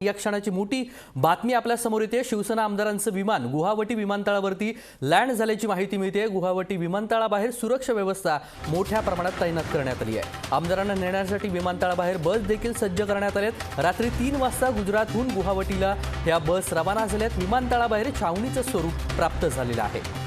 या क्षणाची मोठी बातमी आपल्या समोर येते। शिवसेना आमदारांचं विमान गुवाहाटी विमानतळावरती लँड झाल्याची माहिती मिळते। गुवाहाटी विमानतळाबाहेर सुरक्षा व्यवस्था मोठ्या प्रमाणात तैनात करण्यात आली आहे। आमदारांना नेण्यासाठी विमानतळाबाहेर बस देखील सज्ज करण्यात आलेत। रात्री 3 वाजता गुजरातहून गुवाहाटीला या बस रवाना झाल्यात। विमानतळाबाहेर छावणीचं स्वरूप प्राप्त झालेलं आहे।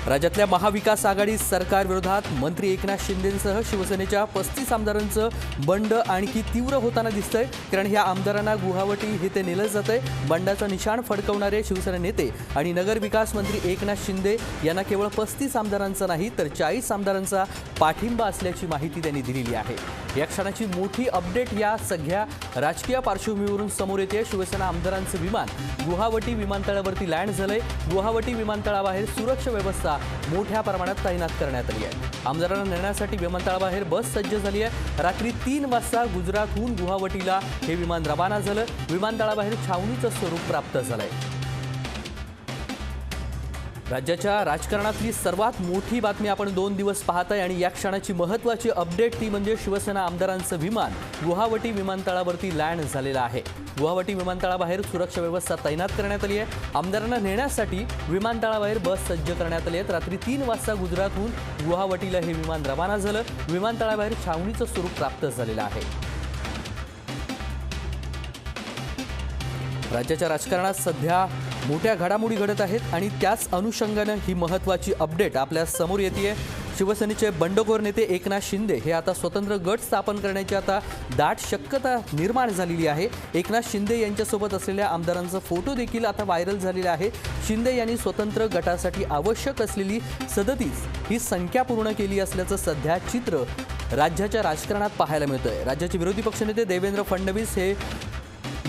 राज्यातल्या महाविकास आघाडी सरकार विरोधात मंत्री एकनाथ शिंदेंसह शिवसेनेच्या 35 आमदारांचं बंड आणखी तीव्र होताना दिसतंय। कारण ह्या आमदारांना गुवाहाटी येथे नेलं जातंय। बंडाचं निशाण फडकवणारे शिवसेना नेते आणि नगर विकास मंत्री एकनाथ शिंदे यांना केवळ 35 आमदारांचा नाही तर 40 आमदारांचा पाठिंबा असल्याची माहिती त्यांनी दिलेली आहे। या क्षणाची मोठी अपडेट या सगळ्या राजकीय पार्श्वभूमीवरून समोर येते। शिवसेना आमदारांचं विमान गुवाहाटी विमानतळावरती लँड झालंय। गुवाहाटी विमानतळाबाहेर सुरक्षा व्यवस्था मोठ्या प्रमाणात तैनात करण्यात आली आहे। आमदारांना नेण्यासाठी विमानतळाबाहेर बस सज्ज झाली आहे। रात्री 3 वाजता गुजरातहून गुवाहाटीला हे विमान रवाना झालं। विमानतळाबाहेर छावणीचं स्वरूप प्राप्त झालंय। राज्याच्या राजकारणातली सर्वात मोठी बातमी आपण 2 दिवस पाहताय आणि या क्षणाची महत्त्वाची अपडेट ती म्हणजे शिवसेना आमदारांचं विमान गुवाहाटी विमानतळावरती लँड झालेलं आहे। गुवाहाटी विमानतळाबाहेर सुरक्षा व्यवस्था तैनात करण्यात आली आहे। आमदारांना नेण्यासाठी विमानतळाबाहेर बस सज्ज करण्यात आली आहे। रात्री 3 वाजता गुजरातहून गुवाहाटीला हे विमान रवाना झालं। विमानतळाबाहेर छावणीचं स्वरूप प्राप्त झालेलं आहे। राज्याच्या राजकारणात सध्या मोठ्या घडामोडी घडत आहेत आणि त्याच अनुषंगाने ही महत्त्वाची अपडेट आपल्या समोर येते। शिवसेनेचे बंडखोर नेते एकनाथ शिंदे हे आता स्वतंत्र गट स्थापन करण्याची आता दाट शक्यता निर्माण झालेली आहे। एकनाथ शिंदे यांच्यासोबत असलेल्या आमदारांचा फोटो देखील आता व्हायरल झालेला आहे। शिंदे यांनी स्वतंत्र गटासाठी आवश्यक असलेली 37 ही संख्या पूर्ण केली असल्याचं सध्या चित्र राज्याच्या राजकारणात पाहायला मिळतंय। राज्याचे विरोधी पक्षनेते देवेंद्र फडणवीस हे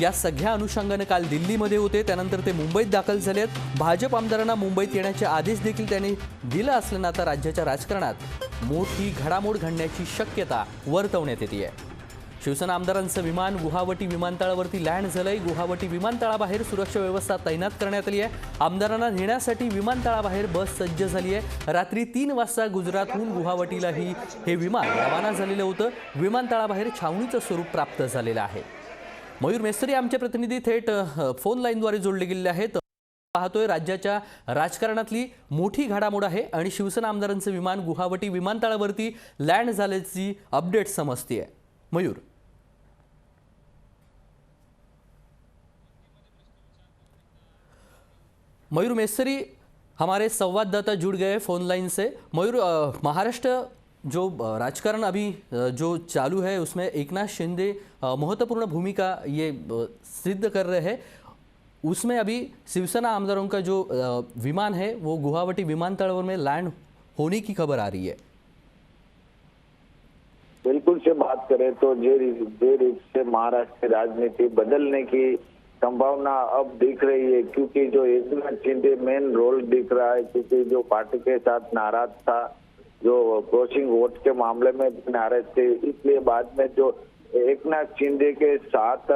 या सगळ्या अनुषंगाने काल दिल्लीमध्ये होते। त्यानंतर ते मुंबईत दाखल झालेत। भाजप आमदारांना मुंबईत येण्याचे आदेश देखील त्यांनी दिले असल्यानं आता राज्याच्या राजकारणात मोठी घडामोड घडण्याची शक्यता वर्तवण्यात येते आहे। शिवसेना आमदारांचं विमान गुवाहाटी विमानतळावरती लँड झालंय। गुवाहाटी विमानतळाबाहेर सुरक्षा व्यवस्था तैनात करण्यात आली आहे। आमदारांना नेण्यासाठी विमानतळाबाहेर बस सज्ज झाली आहे। रात्री 3 वाजता गुजरातहून गुवाहाटीला हे विमान रवाना झालेलं होतं। विमानतळाबाहेर छावणीचं स्वरूप प्राप्त झालेलं आहे। मयूर मेस्त्री आमचे प्रतिनिधी थेट फोन लाईनद्वारे जोडले गेलेले आहेत। पाहतोय राज्याच्या राजकारणातली मोठी घडामोड आहे आणि शिवसेना आमदारांचं विमान गुवाहाटी विमानतळावरती लँड झाल्याची अपडेट समजते। मयूर मयूर मेस्त्री हमारे संवाददाता जुड़ गए फोन लाइन से। मयूर, महाराष्ट्र जो राजकारण अभी जो चालू है उसमें एकनाथ शिंदे महत्वपूर्ण भूमिका ये सिद्ध कर रहे हैं। उसमें अभी शिवसेना आमदारों का जो विमान है वो गुवाहाटी विमानतल में लैंड होने की खबर आ रही है। बिल्कुल से बात करें तो जे रीत से महाराष्ट्र की राजनीति बदलने की संभावना अब दिख रही है, क्योंकि जो एकनाथ शिंदे मेन रोल दिख रहा है, क्योंकि जो पार्टी के साथ नाराज था, जो क्रॉसिंग वोट के मामले में नाराज थे, इसलिए बाद में जो एकनाथ शिंदे के साथ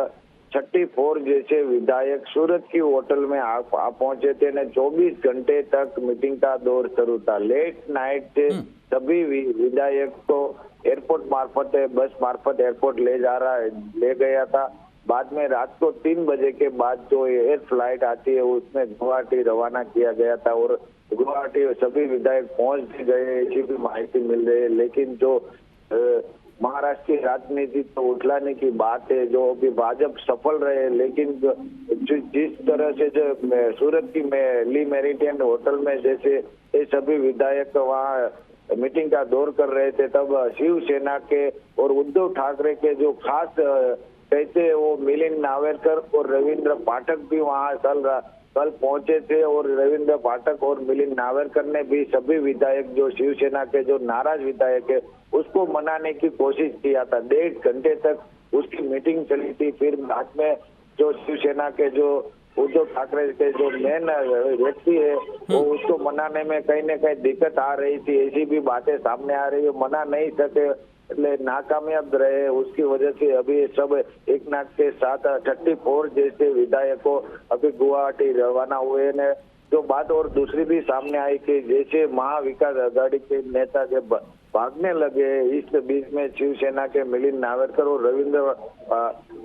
34 जैसे विधायक सूरत की होटल में आ पहुंचे थे ने 24 घंटे तक मीटिंग का दौर शुरू था। लेट नाइट से सभी विधायक को एयरपोर्ट मार्फत बस मार्फत एयरपोर्ट ले गया था। बाद में रात को 3 बजे के बाद जो एयर फ्लाइट आती है उसमें गुवाहाटी रवाना किया गया था और गुवाहाटी सभी विधायक पहुंच भी गए, ऐसी भी माहिती मिल रही है। लेकिन जो महाराष्ट्र की राजनीति तो उठलाने की बात है, जो अभी भाजपा सफल रहे, लेकिन जिस तरह से जो सूरत की ली मेरिडियन होटल में जैसे ये सभी विधायक वहाँ मीटिंग का दौर कर रहे थे, तब शिवसेना के और उद्धव ठाकरे के जो खास कहते हैं वो मिलिंद नावेरकर और रविंद्र पाठक भी वहाँ कल पहुंचे थे और रविंद्र पाठक और मिलिंद नावेरकर ने भी सभी विधायक जो शिवसेना के जो नाराज विधायक है उसको मनाने की कोशिश किया था। 1.5 घंटे तक उसकी मीटिंग चली थी। फिर बाद में जो शिवसेना के जो उद्धव ठाकरे के जो मेन व्यक्ति है वो उसको मनाने में कहीं न कहीं दिक्कत आ रही थी, ऐसी भी बातें सामने आ रही है। मना नहीं सके, नाकामयाब रहे, उसकी वजह से अभी सब एकनाथ के साथ 34 जैसे विधायकों अभी गुवाहाटी रवाना हुए ने। जो बात और दूसरी भी सामने आई कि जैसे महाविकास आघाड़ी के नेता के भागने लगे। इस बीच में शिवसेना के मिलिंद नार्वेकर और रविंद्र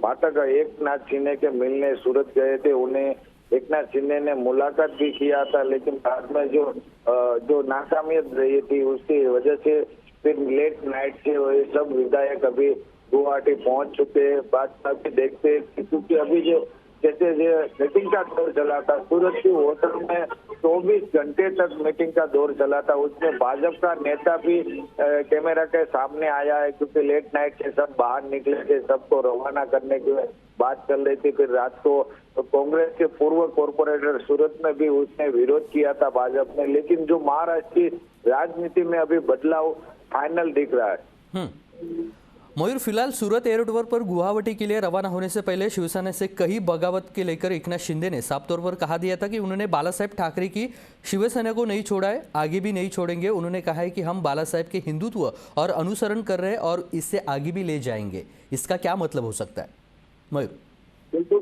पाठक एकनाथ शिंदे के मिलने सूरत गए थे। उन्हें एकनाथ शिंदे ने मुलाकात भी किया था, लेकिन बाद में जो नाकामियत रही थी उसकी वजह से फिर लेट नाइट से वो सब विधायक अभी गुवाहाटी पहुंच चुके हैं। बात अभी देखते हैं क्योंकि अभी जो जैसे मीटिंग का दौर चला था सूरत की होटल में 24 घंटे तक मीटिंग का दौर चला था, उसमें भाजपा का नेता भी कैमरा के सामने आया है क्योंकि लेट नाइट से सब बाहर निकले थे, सबको रवाना करने की बात चल रही थी। फिर रात को तो कांग्रेस के पूर्व कॉर्पोरेटर सूरत में भी उसने विरोध किया था भाजपा ने, लेकिन जो महाराष्ट्र की राजनीति में अभी बदलाव फाइनल दिख रहा है। मयूर, फिलहाल सूरत एयरपोर्ट पर गुवाहाटी के लिए रवाना होने से पहले शिवसेना से कहीं बगावत के लेकर एकनाथ शिंदे ने साफ तौर पर कहा दिया था कि उन्होंने बाला साहेब ठाकरे की शिवसेना को नहीं छोड़ा है, आगे भी नहीं छोड़ेंगे। उन्होंने कहा है कि हम बाला साहेब के हिंदुत्व और अनुसरण कर रहे हैं और इससे आगे भी ले जाएंगे। इसका क्या मतलब हो सकता है मयूर? बिल्कुल,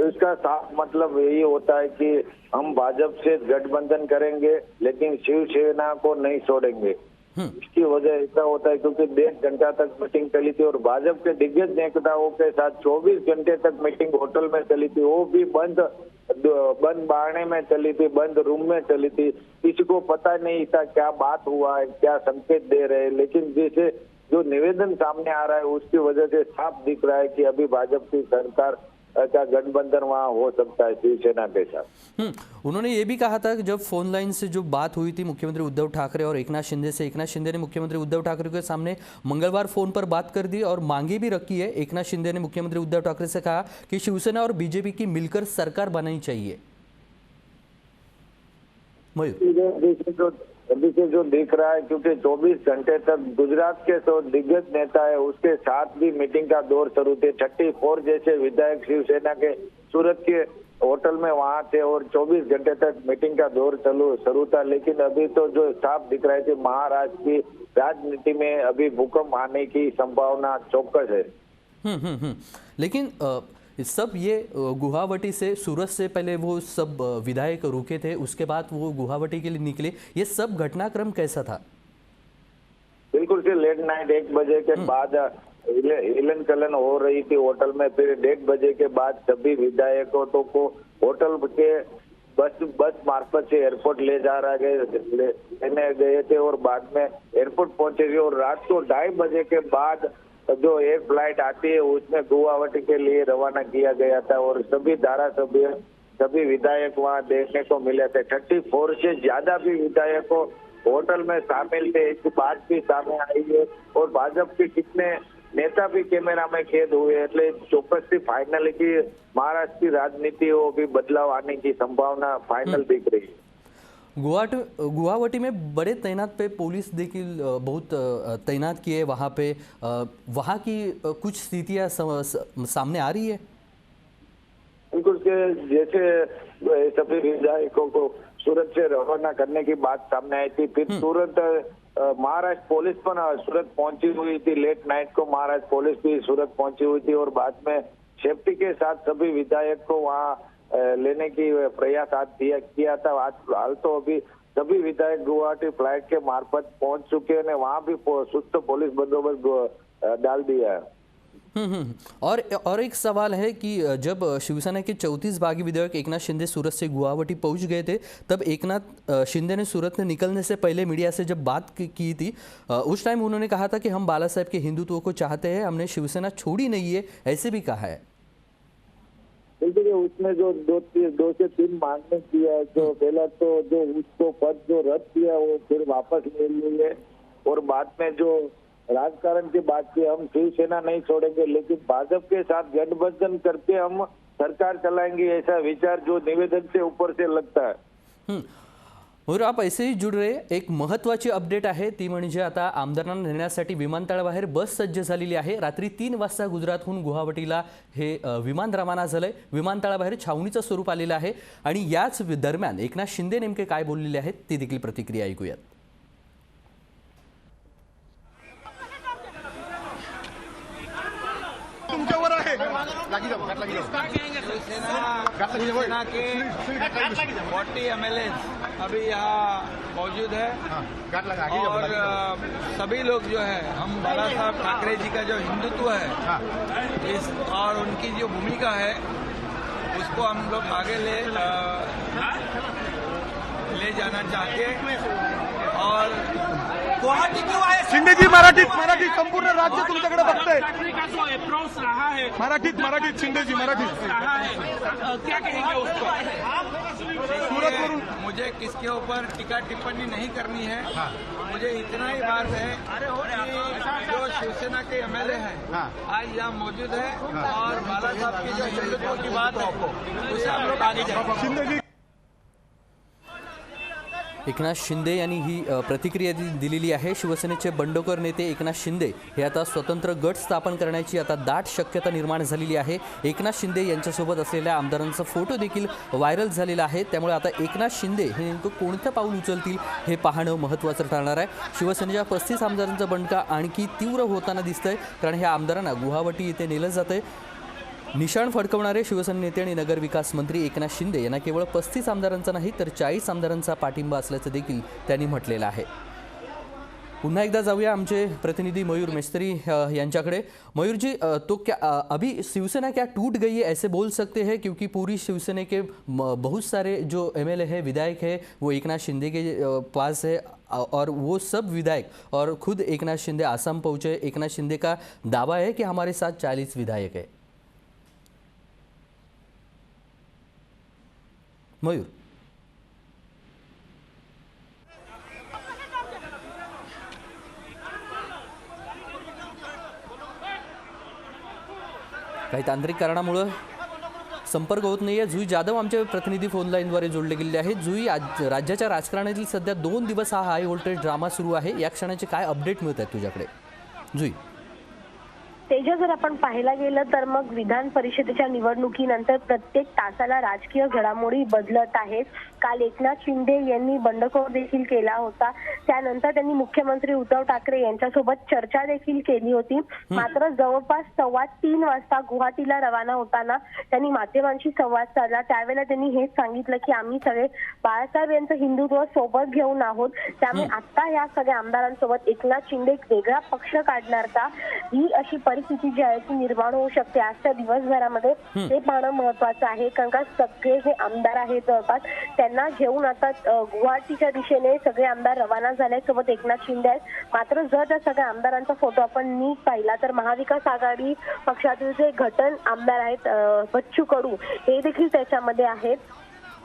इसका साफ मतलब यही होता है कि हम भाजपा से गठबंधन करेंगे लेकिन शिवसेना को नहीं छोड़ेंगे। इसकी वजह ऐसा होता है क्योंकि 1.5 घंटा तक मीटिंग चली थी और भाजपा के दिग्गज नेताओं के साथ 24 घंटे तक मीटिंग होटल में चली थी, वो भी बंद बारणे में चली थी, बंद रूम में चली थी। किसी को पता नहीं था क्या बात हुआ है, क्या संकेत दे रहे हैं, लेकिन जैसे जो निवेदन सामने आ रहा है उसकी वजह से साफ दिख रहा है कि अभी भाजपा की सरकार का गठबंधन वहाँ हो सकता है शिवसेना के साथ। उन्होंने ये भी कहा था कि जब फोन लाइन से जो बात हुई थी मुख्यमंत्री उद्धव ठाकरे और एकनाथ शिंदे से, एकनाथ शिंदे ने मुख्यमंत्री उद्धव ठाकरे के सामने मंगलवार फोन पर बात कर दी और मांगे भी रखी है। एकनाथ शिंदे ने मुख्यमंत्री उद्धव ठाकरे से कहा कि शिवसेना और बीजेपी की मिलकर सरकार बनानी चाहिए। मयूर, अभी से जो दिख रहा है क्योंकि 24 घंटे तक गुजरात के जो दिग्गज नेता है उसके साथ भी मीटिंग का दौर शुरू थे। 34 जैसे विधायक शिवसेना के सूरत के होटल में वहां थे और 24 घंटे तक मीटिंग का दौर शुरू था, लेकिन अभी तो जो साफ दिख रहा है कि महाराष्ट्र की राजनीति में अभी भूकंप आने की संभावना चौकस है। लेकिन सब ये गुवाहाटी से सूरत से पहले वो सब विधायक रुके थे, उसके बाद वो गुवाहाटी के लिए निकले, ये सब घटनाक्रम कैसा था? बिल्कुल से लेट नाइट 1 बजे के बाद हिलन कलन हो रही थी होटल में। फिर 1:30 बजे के बाद सभी विधायकों को होटल के बस मार्फत से एयरपोर्ट ले गए थे और बाद में एयरपोर्ट पहुंचे थे और रात को 2:30 बजे के बाद जो एयर फ्लाइट आती है उसमें गुवाहाटी के लिए रवाना किया गया था और सभी धारासभ्य सभी विधायक वहां देखने को मिले थे। 34 से ज्यादा भी विधायकों होटल में शामिल थे, इसकी बात भी सामने आई है और भाजपा के कितने नेता भी कैमरा में कैद हुए। એટલે ચોક્કસથી फाइनल की महाराष्ट्र की राजनीति हो भी बदलाव आने की संभावना फाइनल दिख रही है। गुवाहाटी में बड़े तैनात पे पुलिस देखिल बहुत तैनात किए वहाँ पे, वहाँ की कुछ स्थितियाँ सामने आ रही है। बिल्कुल के जैसे सभी विधायकों को सूरत से रवाना करने की बात सामने आई थी, फिर सूरत महाराष्ट्र पुलिस पर सूरत पहुंची हुई थी। लेट नाइट को महाराष्ट्र पुलिस भी सूरत पहुंची हुई थी और बाद में सेफ्टी के साथ सभी विधायक को वहाँ लेने की प्रयास किया था। हाल तो अभी सभी विधायक गुवाहाटी फ्लाइट के मार्फत पहुंच चुके हैं, वहाँ भी सुस्त पुलिस बंदोबस्त डाल दिया है। और एक सवाल है कि जब शिवसेना के 34 बागी विधायक एकनाथ शिंदे सूरत से गुवाहाटी पहुंच गए थे, तब एकनाथ शिंदे ने सूरत में निकलने से पहले मीडिया से जब बात की थी, उस टाइम उन्होंने कहा था कि हम बाला साहेब के हिंदुत्व को चाहते हैं, हमने शिवसेना छोड़ी नहीं है, ऐसे भी कहा है। देखिए उसमें जो 2 से 3 मांगने की है, तो पहला तो जो उसको पद जो रद्द किया वो फिर वापस ले लिए और बाद में जो राजकारण की बात की, हम शिवसेना नहीं छोड़ेंगे लेकिन भाजपा के साथ गठबंधन करके हम सरकार चलाएंगे, ऐसा विचार जो निवेदन से ऊपर से लगता है। और आप ऐसे ही जुड रहे, एक महत्त्वाची अपडेट आहे ती म्हणजे आता आमदारांना नेण्यासाठी विमानतळाबाहेर बस सज्ज झालेली आहे। रात्री 3 वाजता गुजरातहून गुवाहाटीला हे विमान रवाना झालंय। विमानतळाबाहेर छावणीचं स्वरूप आलेलं आहे आणि याच दरम्यान एकनाथ शिंदे नेमके काय बोललेले आहेत ती देखील प्रतिक्रिया ऐकूयात। तुमच्यावर आहे, लागी जाऊ शिवसेना के 40 MLA अभी यहाँ मौजूद है और सभी लोग जो है हम बाला साहब ठाकरे जी का जो हिंदुत्व है इस और उनकी जो भूमिका है उसको हम लोग आगे ले जाना चाहते हैं और गुवाहाटी क्यों आए? शिंदे जी मराठीत संपूर्ण राज्य तुमच्याकडे बघतंय. का जो अप्रोच रहा है मराठीत शिंदे जी मराठीत. रहा है क्या कहेंगे उसको? सूरत वरून मुझे किसके ऊपर टीका टिप्पणी नहीं करनी है. मुझे इतना ही बात है कि जो शिवसेना के MLA हैं आज यहाँ मौजूद है और बाला साहब की जो हिंदुत्व की बात है उसे हम लोग आगे जाएंगे. शिंदे जी एकनाथ शिंदे यांनी ही प्रतिक्रिया दिलेली आहे. शिवसेनेचे बंडखोर नेते एकनाथ शिंदे हे आता स्वतंत्र गट स्थापन करण्याची आता दाट शक्यता निर्माण झालेली आहे. एकनाथ शिंदे यांच्यासोबत असलेल्या आमदारांचा फोटो देखील व्हायरल झालेला आहे. त्यामुळे आता एकनाथ शिंदे हे नेमकं कोणतं पाऊल उचलतील हे पाहणं महत्त्वाचं ठरणार आहे. शिवसेनेच्या 35 आमदारांचा बंडका आणखी तीव्र होताना दिसतंय, कारण ह्या आमदारांना गुवाहाटी येथे नेलं जातंय. निशाण फडकवणारे शिवसेना नेते आणि नगरविकास मंत्री एकनाथ शिंदे यांना केवळ 35 आमदारांचा नाही तर 40 आमदारांचा पाठिंबा असल्याचं देखील त्यांनी म्हटलेलं आहे. पुन्हा एकदा जाऊया आमचे प्रतिनिधी मयूर मिस्त्री यांच्याकडे. मयूर जी, तो क्या अभी शिवसेना क्या टूट गई है ऐसे बोल सकते हैं, क्योंकि पूरी शिवसेना के बहुत सारे जो MLA है विधायक है वो एकनाथ शिंदे के पास है और वो सब विधायक और खुद एकनाथ शिंदे आसाम पहुंचे. एकनाथ शिंदे का दावा है कि हमारे साथ 40 विधायक है. मयूर, काही तांत्रिक कारणामुळे संपर्क होत नाहीये. जुई जाधव आमचे प्रतिनिधी फोन लाईनद्वारे जोडले गेलेले आहेत. जुई, राज्याच्या राजकारणातील सध्या 2 दिवस हा हाय व्होल्टेज ड्रामा सुरू आहे. या क्षणाचे काय अपडेट मिळत आहेत तुझ्याकडे जुई? तेजा, जर आपण पाहायला गेलं तर मग विधान परिषदेच्या निवडणुकीनंतर प्रत्येक तासाला राजकीय घडामोडी बदलत आहेत. काल एकनाथ शिंदे यांनी बंडखोर देखील केला होता. त्यानंतर त्यांनी मुख्यमंत्री उद्धव ठाकरे यांच्यासोबत चर्चा देखील केली होती. मात्र जवळपास 3:15 वाजता गुवाहाटीला रवाना होताना त्यांनी माध्यमांशी संवाद साधला. त्यावेळेला त्यांनी हेच सांगितलं की आम्ही सगळे बाळासाहेब यांचं हिंदुत्व सोबत घेऊन आहोत. त्यामुळे आता या सगळ्या आमदारांसोबत एकनाथ शिंदे एक वेगळा पक्ष काढणार का, ही अशी परिस्थिती जी आहे ती निर्माण होऊ शकते आजच्या दिवसभरामध्ये. ते पाहणं महत्वाचं आहे, कारण का सगळे जे आमदार आहेत जवळपास त्यांना घेऊन आता गुवाहाटीच्या दिशेने सगळे आमदार रवाना झाले. सोबत एकनाथ शिंदे आहेत. मात्र जर त्या सगळ्या आमदारांचा फोटो आपण नीट पाहिला तर महाविकास आघाडी पक्षातील जे घटन आमदार आहेत बच्चू कडू हे देखील त्याच्यामध्ये आहेत.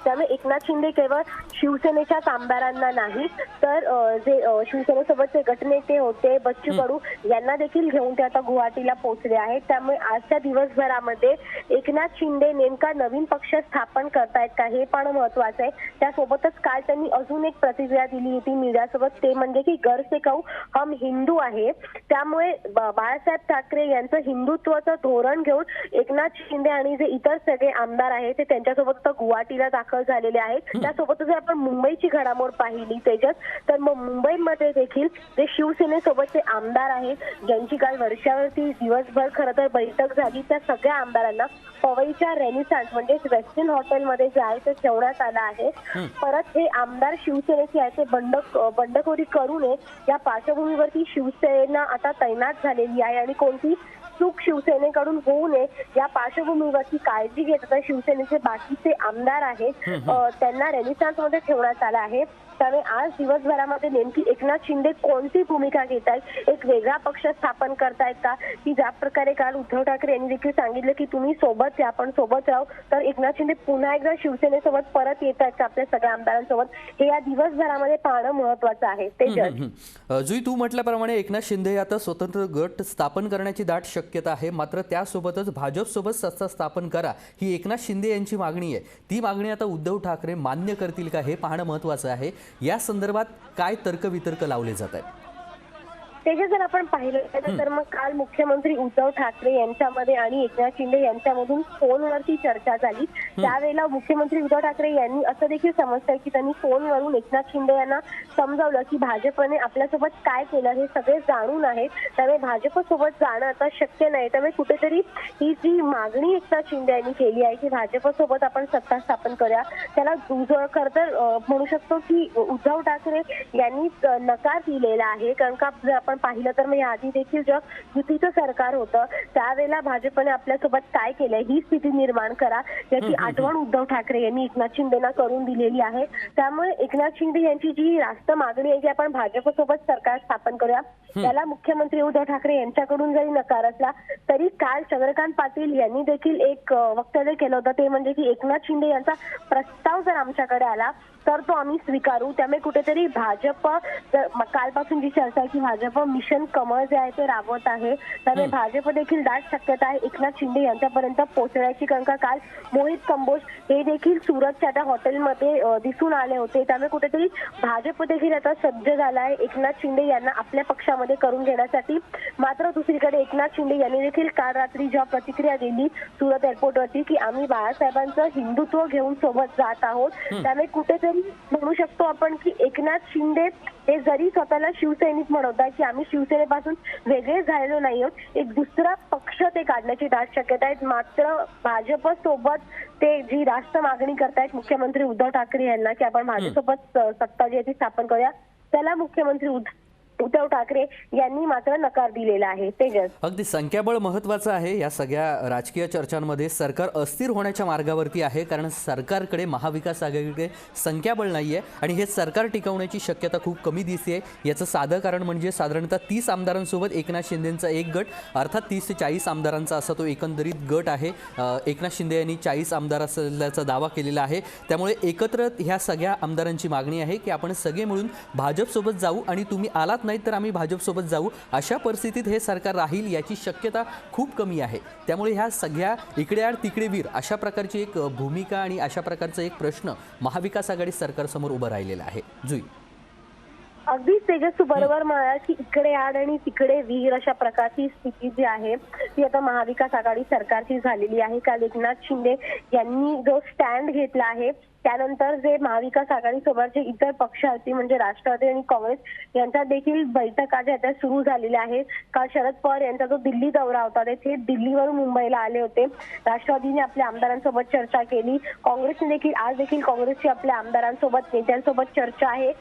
त्यामुळे एकनाथ शिंदे केवळ शिवसेनेच्याच आमदारांना नाही तर जे शिवसेनेसोबतचे गटनेते होते बच्चू कडू यांना देखील घेऊन ते आता गुवाहाटीला पोहोचले आहेत. त्यामुळे आजच्या दिवसभरामध्ये एकनाथ शिंदे नेमका नवीन पक्ष स्थापन करतायत का हे पण महत्वाचं आहे. त्यासोबतच काल त्यांनी अजून एक प्रतिक्रिया दिली होती मीडियासोबत, ते म्हणजे की घर से कहूं हम हिंदू आहे. त्यामुळे बाळासाहेब ठाकरे यांचं हिंदुत्वाचं धोरण घेऊन एकनाथ शिंदे आणि जे इतर सगळे आमदार आहेत ते त्यांच्यासोबत गुवाहाटीला दाखल झालेले आहेत. त्यासोबतच आपण मुंबईची घडामोड पाहिली तेजस, तर मग मुंबईमध्ये देखील जे शिवसेनेसोबतचे आमदार आहेत ज्यांची काल वर्षावरती दिवसभर खरं तर बैठक झाली, त्या सगळ्या आमदारांना पवईच्या रेनिसान्स म्हणजे वेस्टर्न हॉटेलमध्ये जे आहे ते ठेवण्यात आलं आहे. परत हे आमदार शिवसेनेचे आहे ते बंडखोरी करू नये या पार्श्वभूमीवरती शिवसेना आता तैनात झालेली आहे आणि कोणती चूक शिवसेनेकडून होऊ नये या पार्श्वभूमीवरती काळजी घेत आता शिवसेनेचे बाकीचे आमदार आहेत त्यांना रेनिसान्समध्ये ठेवण्यात आलं आहे. त्यामुळे आज दिवसभरामध्ये नेमकी एकनाथ शिंदे कोणती भूमिका घेत आहेत, एक वेगळा पक्ष स्थापन करतायत का, की ज्या प्रकारे काल उद्धव ठाकरे यांनी देखील सांगितलं की तुम्ही सोबत या आपण सोबत राहू, तर एकनाथ शिंदे पुन्हा एकदा शिवसेनेसोबत परत येत आहेत का आपल्या सगळ्या आमदारांसोबत, हे या दिवसभरामध्ये पाहणं महत्वाचं आहे. ते जुई, तू म्हटल्याप्रमाणे एकनाथ शिंदे आता स्वतंत्र गट स्थापन करण्याची दाट शक्यता आहे. मात्र त्यासोबतच भाजपसोबत सत्ता स्थापन करा ही एकनाथ शिंदे यांची मागणी आहे. ती मागणी आता उद्धव ठाकरे मान्य करतील का हे पाहणं महत्वाचं आहे. या संदर्भात काय तर्कवितर्क लावले जात आहेत? त्याचे जर आपण पाहिलं तर मग काल मुख्यमंत्री उद्धव ठाकरे यांच्यामध्ये आणि एकनाथ शिंदे यांच्यामधून फोनवरती चर्चा झाली. त्यावेळेला मुख्यमंत्री उद्धव ठाकरे यांनी असं देखील समजतंय की त्यांनी फोनवरून एकनाथ शिंदे यांना समजावलं की भाजपने आपल्यासोबत काय केलं हे सगळे जाणून आहे, त्यामुळे भाजपसोबत जाणं आता शक्य नाही. त्यामुळे कुठेतरी ही जी मागणी एकनाथ शिंदे यांनी केली आहे की भाजपसोबत आपण सत्ता स्थापन करूया, त्याला खरं तर म्हणू शकतो की उद्धव ठाकरे यांनी नकार दिलेला आहे. कारण का जर आपण पाहिलं तर मग आधी देखील जेव्हा युतीचं सरकार होतं त्यावेळेला भाजपने आपल्यासोबत काय केलंय ही स्थिती निर्माण करा याची आठवण उद्धव ठाकरे यांनी एकनाथ शिंदेना करून दिलेली आहे. त्यामुळे एकनाथ शिंदे यांची जी रास्त मागणी आहे की आपण भाजपसोबत सरकार स्थापन करूया, त्याला मुख्यमंत्री उद्धव ठाकरे यांच्याकडून जरी नकार असला तरी काल चंद्रकांत पाटील यांनी देखील एक वक्तव्य केलं होतं, ते म्हणजे की एकनाथ शिंदे यांचा प्रस्ताव जर आमच्याकडे आला तर तो आम्ही स्वीकारू. त्यामुळे कुठेतरी भाजप कालपासून जी चर्चा आहे की भाजप मिशन कमळ जे आहे ते राबवत आहे, त्यामुळे भाजप देखील दाट शक्यता आहे एकनाथ शिंदे यांच्यापर्यंत पोहोचण्याची. कारण का काल मोहित कंबोज हे देखील सुरतच्या त्या हॉटेलमध्ये दिसून आले होते. त्यामुळे कुठेतरी भाजप देखील आता सज्ज झाला आहे एकनाथ शिंदे यांना आपल्या पक्षामध्ये करून घेण्यासाठी. मात्र दुसरीकडे एकनाथ शिंदे यांनी देखील काल रात्री जेव्हा प्रतिक्रिया दिली सुरत एअरपोर्टवरती की आम्ही बाळासाहेबांचं हिंदुत्व घेऊन सोबत जात आहोत, त्यामुळे कुठेतरी म्हणू शकतो आपण की एकनाथ शिंदे हे जरी स्वतःला शिवसैनिक म्हणवतात की आम्ही शिवसेनेपासून वेगळे झालेलो नाही आहोत, एक दुसरा पक्ष ते काढण्याची दाट शक्यता आहे. मात्र भाजप सोबत ते जी रास्त मागणी करतायत मुख्यमंत्री उद्धव ठाकरे यांना की आपण भाजपसोबत सत्ता जी आहे ती स्थापन करूया, त्याला मुख्यमंत्री उद्धव ठाकरे यांनी मात्र नकार दिलेला आहे. तेजस, अगदी संख्याबळ महत्त्वाचं आहे या सगळ्या राजकीय चर्चांमध्ये. सरकार अस्थिर होण्याच्या मार्गावरती आहे कारण सरकारकडे महाविकास आघाडीकडे संख्याबळ नाही आहे आणि हे सरकार टिकवण्याची शक्यता खूप कमी दिसते. याचं साधं कारण म्हणजे साधारणतः 30 आमदारांसोबत एकनाथ शिंदेंचा एक गट, अर्थात 30 ते 40 आमदारांचा असा तो एकंदरीत गट आहे. एकनाथ शिंदे यांनी 40 आमदार असल्याचा दावा केलेला आहे. त्यामुळे एकत्र ह्या सगळ्या आमदारांची मागणी आहे की आपण सगळे मिळून भाजपसोबत जाऊ आणि तुम्ही आलात नाही तर आम्ही भाजपसोबत जाऊ, अशा परिस्थितीत हे सरकार राहील याची शक्यता खूप कमी आहे. त्यामुळे ह्या सगळ्या इकडे आड तिकडे वीर अशा प्रकारची एक भूमिका आणि अशा प्रकारचा एक प्रश्न महाविकास आघाडी सरकारसमोर उभं राहिलेला आहे. जुई, अगदीच तेजस, तू बरोबर म्हणाला की इकडे आड आणि तिकडे वीर अशा प्रकारची स्थिती जी आहे ती आता महाविकास आघाडी सरकारची झालेली आहे. काल एकनाथ शिंदे यांनी जो स्टँड घेतला आहे त्यानंतर जे महाविकास आघाडी सोबत जे इतर पक्ष असतील म्हणजे राष्ट्रवादी आणि काँग्रेस यांच्या देखील बैठका ज्या त्या सुरू झालेल्या आहेत. काल शरद पवार यांचा जो दिल्ली दौरा होता ते दिल्लीवरून मुंबईला आले होते. राष्ट्रवादीने आपल्या आमदारांसोबत चर्चा केली, काँग्रेसने देखील आज देखील काँग्रेसची आपल्या आमदारांसोबत नेत्यांसोबत चर्चा आहे.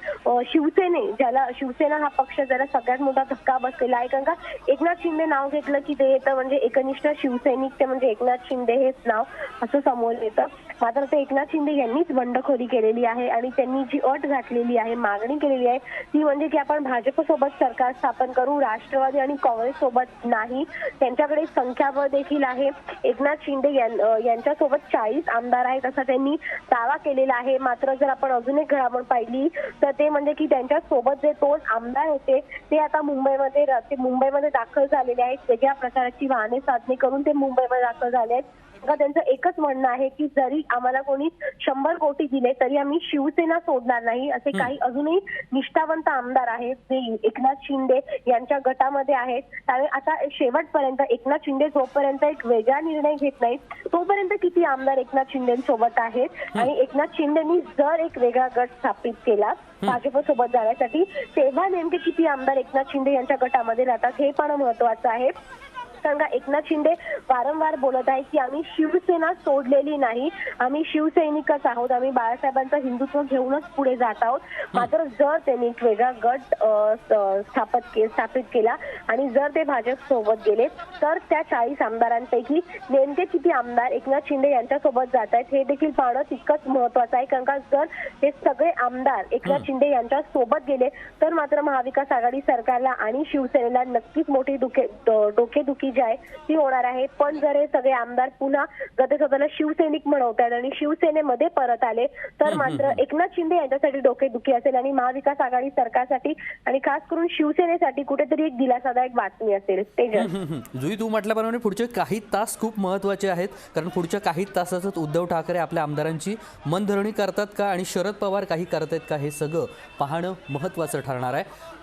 शिवसेना हा पक्ष ज्याला सगळ्यात मोठा धक्का बसलेला आहे. कारण का एकनाथ शिंदे नाव घेतलं की ते येतं म्हणजे एकनिष्ठ शिवसैनिक ते म्हणजे एकनाथ शिंदे हेच नाव असं समोर येतं. मात्र ते एकनाथ शिंदे यांनीच बंडखोरी केलेली आहे आणि त्यांनी जी अट घातलेली आहे, मागणी केलेली आहे ती म्हणजे की आपण भाजपसोबत सरकार स्थापन करू, राष्ट्रवादी आणि काँग्रेस सोबत नाही. त्यांच्याकडे संख्याबळ देखील आहे. एकनाथ शिंदे यांच्यासोबत 40 आमदार आहेत असा त्यांनी दावा केलेला आहे. मात्र जर आपण अजून एक घडामोड पाहिली तर ते म्हणजे की त्यांच्या सोबत जे 2 आमदार होते ते आता मुंबईमध्ये दाखल झालेले आहेत. वेगळ्या प्रकारची वाहने साधने करून ते मुंबईमध्ये दाखल झाले आहेत. त्यांचं एकच म्हणणं आहे की जरी आम्हाला कोणी 100 कोटी दिले तरी आम्ही शिवसेना सोडणार नाही. असे काही अजूनही निष्ठावंत आमदार आहेत जे एकनाथ शिंदे यांच्या गटामध्ये आहेत. त्यामुळे आता शेवटपर्यंत एकनाथ शिंदे जोपर्यंत एक वेगळा निर्णय घेत नाहीत तोपर्यंत किती आमदार एकनाथ शिंदेसोबत आहेत आणि एकनाथ शिंदेनी जर एक वेगळा गट स्थापित केला भाजपसोबत जाण्यासाठी तेव्हा नेमके किती आमदार एकनाथ शिंदे यांच्या गटामध्ये राहतात हे पण महत्वाचं आहे. कारण का एकनाथ शिंदे वारंवार बोलत आहे की आम्ही शिवसेना सोडलेली नाही, आम्ही शिवसैनिकच आहोत, आम्ही बाळासाहेबांचं हिंदुत्व घेऊनच पुढे जात आहोत. मात्र जर त्यांनी एक वेगळा गट स्थापित केला आणि जर ते भाजप सोबत गेले तर त्या 40 आमदारांपैकी नेमके किती आमदार एकनाथ शिंदे यांच्यासोबत जात आहेत हे देखील पाहणं तितकंच महत्वाचं आहे. कारण का जर हे सगळे आमदार एकनाथ शिंदे यांच्या सोबत गेले तर मात्र महाविकास आघाडी सरकारला आणि शिवसेनेला नक्कीच मोठी डोकेदुखी जी आहे ती होणार आहे. पण जर हे सगळे आमदार पुन्हा गते स्वतःला शिवसैनिक म्हणवतात आणि शिवसेनेमध्ये परत आले तर मात्र एकनाथ शिंदे यांच्यासाठी डोकेदुखी असेल आणि महाविकास आघाडी सरकारसाठी आणि खास करून शिवसेनेसाठी कुठेतरी एक दिलासादायक बातमी असेल. जुई, तू म्हटल्याप्रमाणे पुढचे काही तास खूप महत्त्वाचे आहेत कारण पुढच्या काही तासातच उद्धव ठाकरे आपल्या आमदारांची मनधरणी करतात का आणि शरद पवार काही करतायत का हे सगळं पाहणं महत्त्वाचं ठरणार आहे.